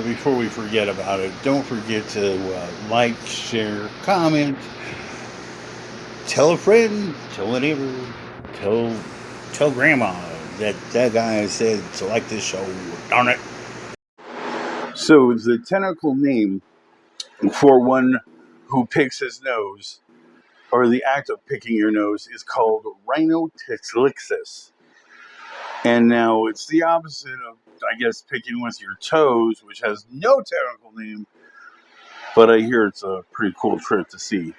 before we forget about it, don't forget to like, share, comment, tell a friend, tell a neighbor, tell tell grandma that that guy said to like this show. Darn it! So the technical name for one who picks his nose, or the act of picking your nose, is called rhinotexlixis. And now it's the opposite of, I guess, picking with your toes, which has no technical name, but I hear it's a pretty cool trick to see.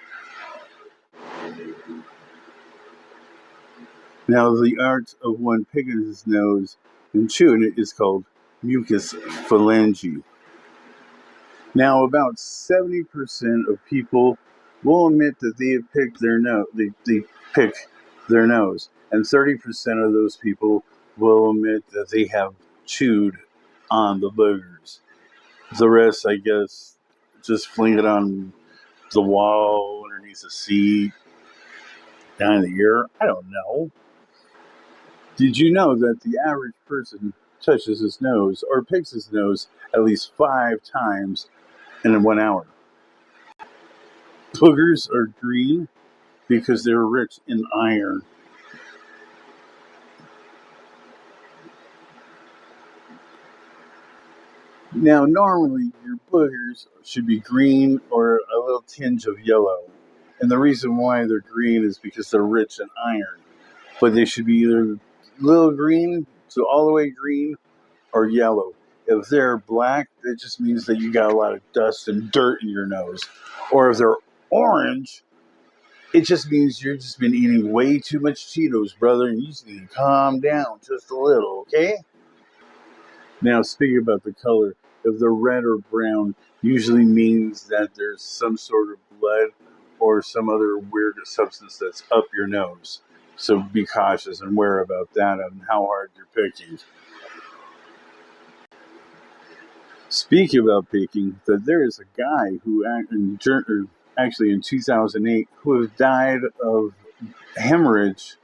Now, the art of one picking his nose and chewing it is called mucus phalange. Now, about 70% of people will admit that they have picked their nose. They pick their nose, and 30% of those people will admit that they have chewed on the boogers. The rest, I guess, just fling it on the wall, underneath the seat, down in the ear. I don't know. Did you know that the average person touches his nose or picks his nose at least 5 times in 1 hour? Boogers are green because they're rich in iron. Now, normally your boogers should be green or a little tinge of yellow. And the reason why they're green is because they're rich in iron. But they should be either little green, so all the way green, or yellow. If they're black, it just means that you got a lot of dust and dirt in your nose. Or if they're orange, it just means you've just been eating way too much Cheetos, brother, and you just need to calm down just a little, okay? Now, speaking about the color, if they're red or brown, usually means that there's some sort of blood or some other weird substance that's up your nose. So be cautious and aware about that and how hard you're picking. Speaking about picking, that there is a guy who actually in 2008 who has died of hemorrhage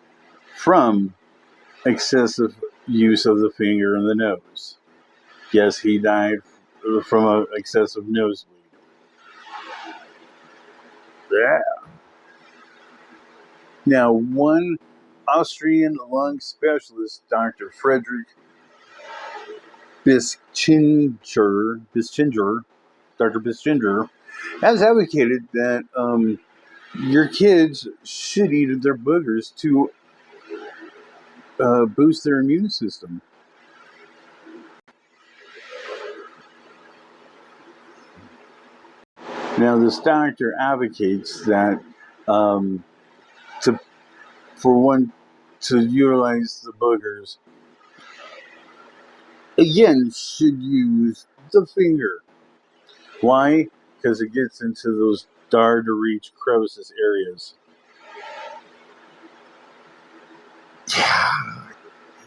from excessive use of the finger and the nose. Yes, he died from an excessive nosebleed. Yeah. Now, one Austrian lung specialist, Dr. Frederick Bischinger, Dr. Bischinger, has advocated that your kids should eat their boogers to boost their immune system. Now, this doctor advocates that to for one to utilize the boogers, again, should use the finger. Why? Because it gets into those hard to reach crevices areas.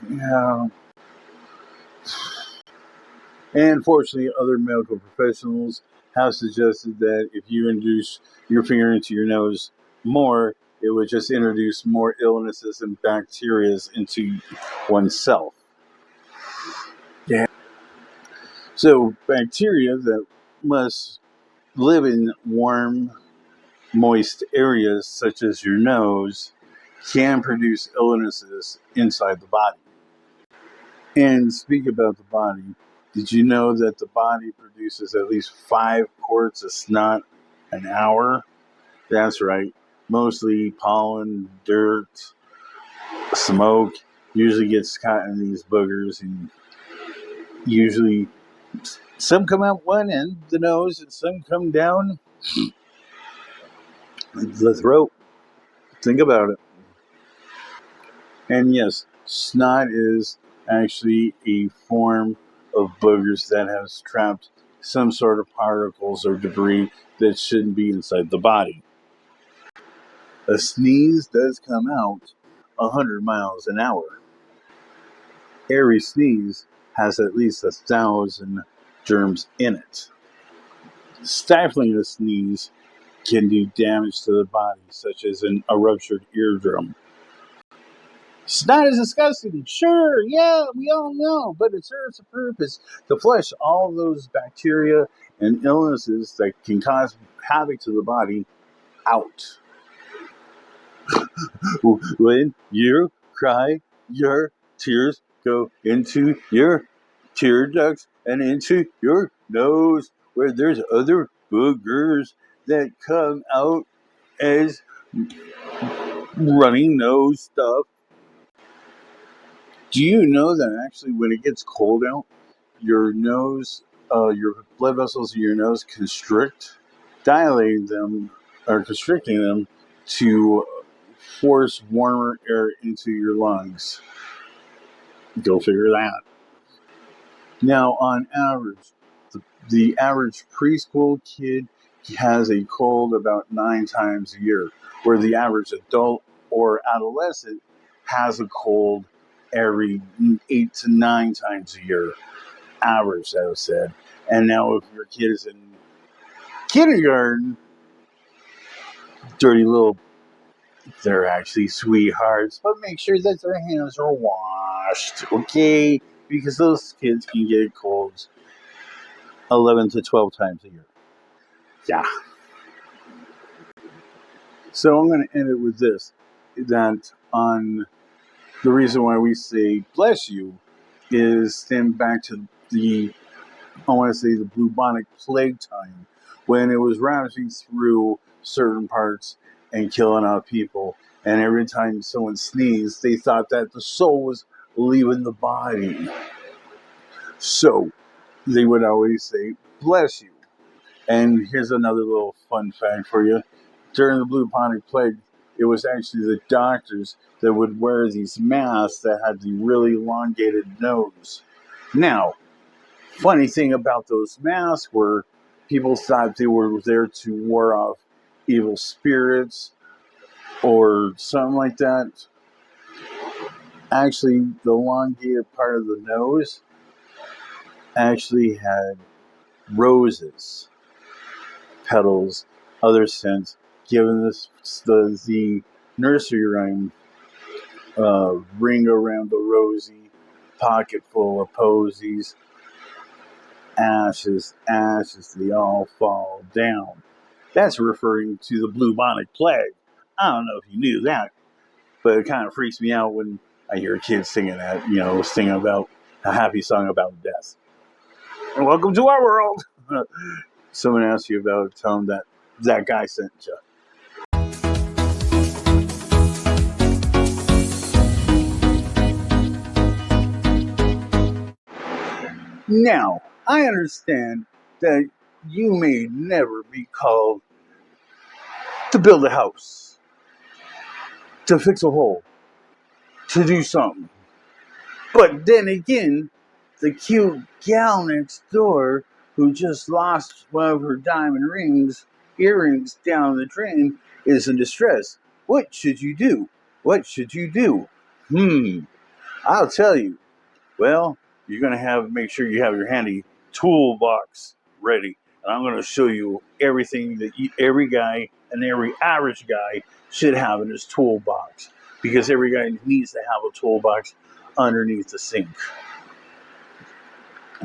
Yeah. And fortunately, other medical professionals have suggested that if you introduce your finger into your nose more, it would just introduce more illnesses and bacteria into oneself. Yeah. So bacteria that must live in warm, moist areas such as your nose can produce illnesses inside the body. And speak about the body, did you know that the body produces at least 5 quarts of snot an hour? That's right. Mostly pollen, dirt, smoke usually gets caught in these boogers, and usually some come out one end, the nose, and some come down the throat. Think about it. And yes, snot is actually a form of boogers that has trapped some sort of particles or debris that shouldn't be inside the body. A sneeze does come out 100 miles an hour. Every sneeze has at least 1,000 germs in it. Stifling a sneeze can do damage to the body, such as a ruptured eardrum. It's not as disgusting. Sure, yeah, we all know, but it serves a purpose to flush all those bacteria and illnesses that can cause havoc to the body out. When you cry, your tears go into your tear ducts and into your nose, where there's other boogers that come out as runny nose stuff. Do you know that actually when it gets cold out, your nose, your blood vessels in your nose constrict, dilating them or constricting them to force warmer air into your lungs? Go figure that. Now, on average, the average preschool kid has a cold about 9 times a year, where the average adult or adolescent has a cold every 8 to 9 times a year. Average, that was said. And now, if your kid is in kindergarten, dirty little, they're actually sweethearts, but make sure that their hands are washed, okay? Because those kids can get colds 11 to 12 times a year. Yeah. So I'm going to end it with this, that on the reason why we say bless you is stem back to I want to say the bubonic plague time, when it was ravaging through certain parts and killing off people. And every time someone sneezed, they thought that the soul was leaving the body. So they would always say, bless you. And here's another little fun fact for you. During the bubonic plague, it was actually the doctors that would wear these masks that had the really elongated nose. Now, funny thing about those masks were people thought they were there to ward off evil spirits or something like that. Actually, the elongated part of the nose actually had roses, petals, other scents, giving this the nursery rhyme ring around the rosy, pocket full of posies, ashes, ashes, they all fall down. That's referring to the bubonic plague. I don't know if you knew that, but it kind of freaks me out when I hear kids singing that, singing about a happy song about death. And welcome to our world. Someone asks you about it, tell them that guy sent you. Now, I understand that you may never be called to build a house, to fix a hole, to do something. But then again, the cute gal next door who just lost one of her diamond earrings down the drain, is in distress. What should you do? What should you do? I'll tell you. Well, you're going to make sure you have your handy toolbox ready. And I'm going to show you everything that every guy and every average guy should have in his toolbox. Because every guy needs to have a toolbox underneath the sink.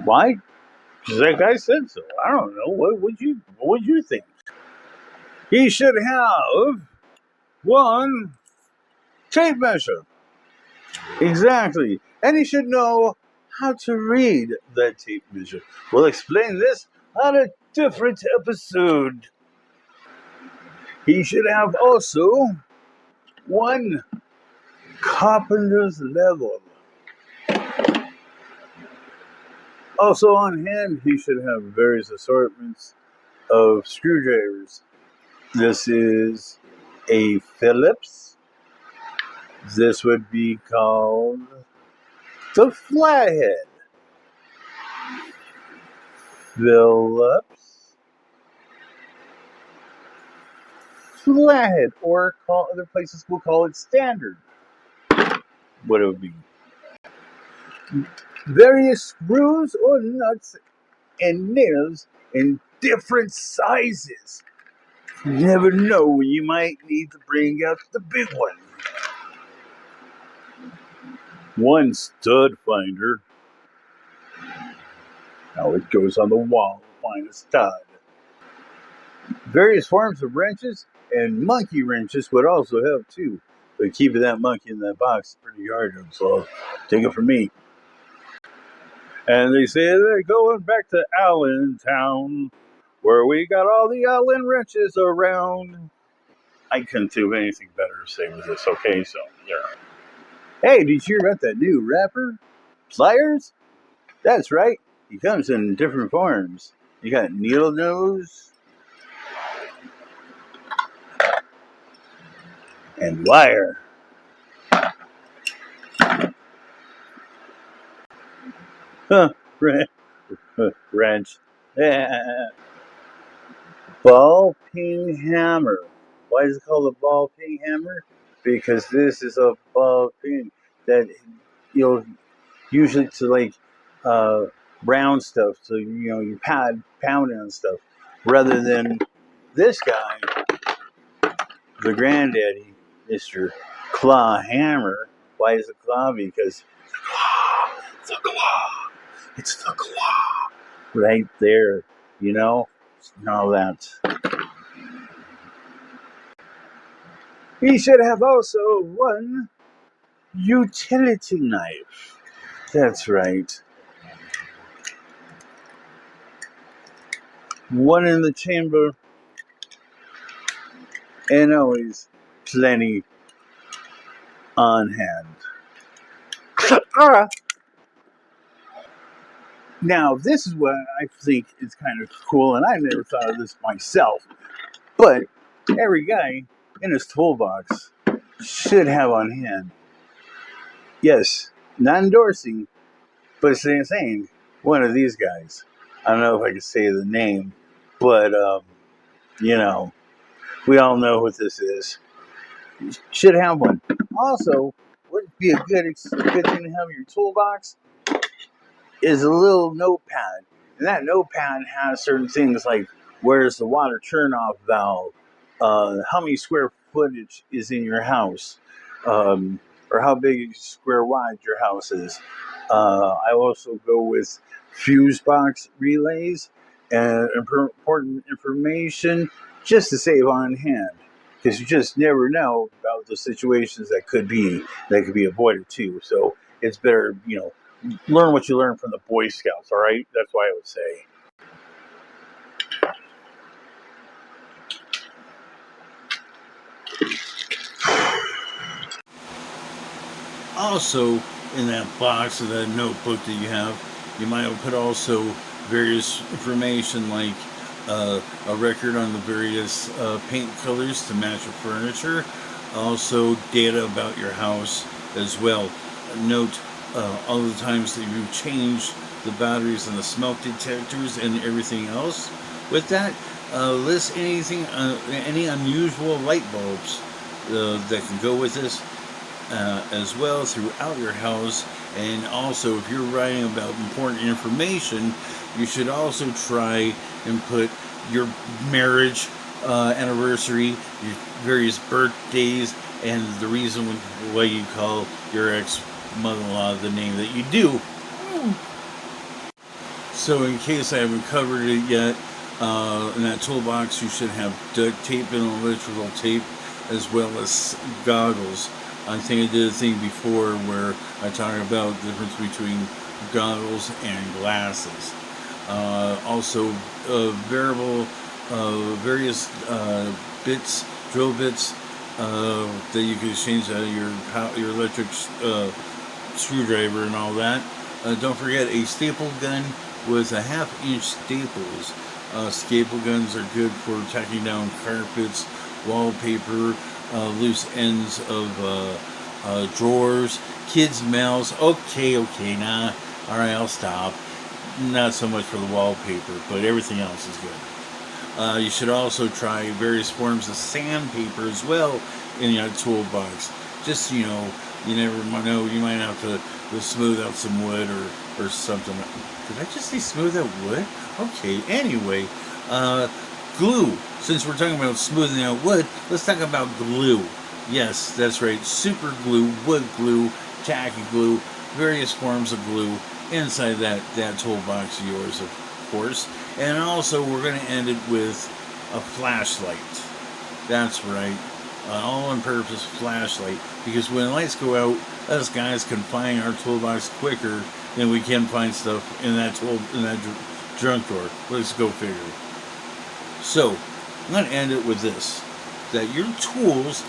Why? Because that guy said so. I don't know. What would you think? He should have one tape measure. Exactly. And he should know how to read that tape measure. We'll explain this on a different episode. He should have also one carpenter's level. Also on hand, he should have various assortments of screwdrivers. This is a Phillips. This would be called the flathead. Phillips flathead, or other places will call it standard. What it would be. Various screws or nuts and nails in different sizes. You never know when you might need to bring out the big one. One stud finder. Now it goes on the wall to find a stud. Various forms of wrenches and monkey wrenches would also help too. But keeping that monkey in that box is pretty hard, so take it from me. And they say they're going back to Allentown, where we got all the Allen wrenches around. I couldn't think of anything better to say with this, okay? So, yeah. Hey, did you hear about that new rapper? Pliers? That's right. He comes in different forms. You got needle nose and wire. Huh, wrench. Ball peen hammer. Why is it called a ball peen hammer? Because this is a ball peen that you'll usually to like round stuff, so you pound on stuff, rather than this guy, the granddaddy, Mr. Claw Hammer. Why is it claw? Because the claw. It's the claw right there, and all that. He should have also one utility knife. That's right. One in the chamber, and always plenty on hand. Now, this is what I think is kind of cool, and I never thought of this myself, but every guy in his toolbox should have on hand. Yes, not endorsing, but saying one of these guys. I don't know if I can say the name, but, we all know what this is. You should have one. Also, would be a good thing to have in your toolbox is a little notepad. And that notepad has certain things like where's the water turnoff valve, how many square footage is in your house, or how big square wide your house is. I also go with fuse box relays and important information just to save on hand, because you just never know about the situations that could be avoided too. So it's better, learn what you learn from the Boy Scouts. All right, that's why I would say. Also, in that box of that notebook that you have, you might have put also various information like a record on the various paint colors to match your furniture. Also, data about your house as well. Note all the times that you change the batteries and the smoke detectors and everything else. With that, list any unusual light bulbs that can go with this as well throughout your house. And also, if you're writing about important information, you should also try and put your marriage anniversary, your various birthdays, and the reason why you call your ex-mother-in-law the name that you do. So in case I haven't covered it yet, in that toolbox you should have duct tape and electrical tape, as well as goggles. I think I did a thing before where I talked about the difference between goggles and glasses. Also, various bits, drill bits that you can change out of your electric screwdriver and all that. Don't forget a staple gun with a 1/2-inch staples. Staple guns are good for tacking down carpets, wallpaper, loose ends of drawers, kids' mouths. Okay, nah. Alright, I'll stop. Not so much for the wallpaper, but everything else is good. You should also try various forms of sandpaper as well in your toolbox. Just, you never know, you might have to smooth out some wood or something. Did I just say smooth out wood? Okay, anyway, glue. Since we're talking about smoothing out wood, let's talk about glue. Yes, that's right, super glue, wood glue, tacky glue, various forms of glue inside that toolbox of yours, of course. And also, we're going to end it with a flashlight. That's right, an all-in-purpose flashlight. Because when lights go out, us guys can find our toolbox quicker than we can find stuff in that junk drawer. Let's go figure. So, I'm going to end it with this: that your tools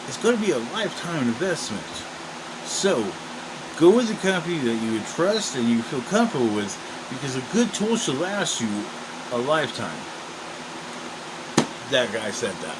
is going to be a lifetime investment. So, go with a company that you trust and you feel comfortable with, because a good tool should last you a lifetime. That guy said that.